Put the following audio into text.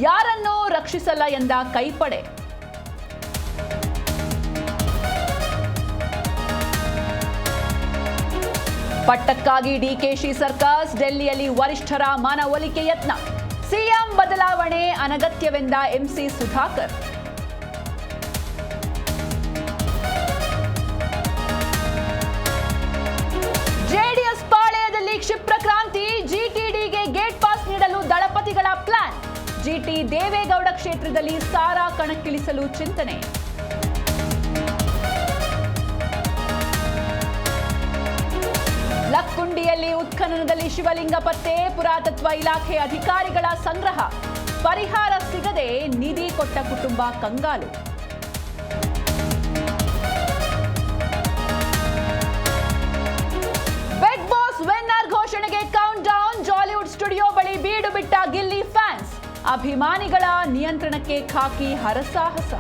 ಯಾರನ್ನೂ ರಕ್ಷಿಸಲ್ಲ ಎಂದ ಕೈಪಡೆ. ಪಟ್ಟಕ್ಕಾಗಿ ಡಿಕೆಶಿ ಸರ್ಕಸ್, ಡೆಲ್ಲಿಯಲ್ಲಿ ವರಿಷ್ಠರ ಮನವೊಲಿಕೆ ಯತ್ನ. ಸಿಎಂ ಬದಲಾವಣೆ ಅನಗತ್ಯವೆಂದ ಎಂಸಿ ಸುಧಾಕರ್. ಜೆಡಿಎಸ್ ಪಾಳೆಯದಲ್ಲಿ ಕ್ಷಿಪ್ರ ಕ್ರಾಂತಿ, ಜಿಟಿಡಿಗೆ ಗೇಟ್ ಪಾಸ್ ನೀಡಲು ದಳಪತಿಗಳ ಪ್ಲಾನ್. ಜಿಟಿ ದೇವೇಗೌಡ ಕ್ಷೇತ್ರದಲ್ಲಿ ಸಾರಾ ಕಣಕ್ಕಿಳಿಸಲು ಚಿಂತನೆ. ಲಕ್ಕುಂಡಿಯಲ್ಲಿ ಉತ್ಖನನದಲ್ಲಿ ಶಿವಲಿಂಗ ಪತ್ತೆ, ಪುರಾತತ್ವ ಇಲಾಖೆ ಅಧಿಕಾರಿಗಳ ಸಂಗ್ರಹ. ಪರಿಹಾರ ಸಿಗದೆ ನಿಧಿ ಕೊಟ್ಟ ಕುಟುಂಬ ಕಂಗಾಲು. ಬಿಗ್ ಬಾಸ್ ವಿನ್ನರ್ ಘೋಷಣೆಗೆ ಕೌಂಟ್ ಡೌನ್. ಜಾಲಿವುಡ್ ಸ್ಟುಡಿಯೋ ಬಳಿ ಬೀಡು ಬಿಟ್ಟ ಗಿಲ್ಲಿ ಫ್ಯಾನ್ಸ್. ಅಭಿಮಾನಿಗಳ ನಿಯಂತ್ರಣಕ್ಕೆ ಖಾಕಿ ಹರಸಾಹಸ.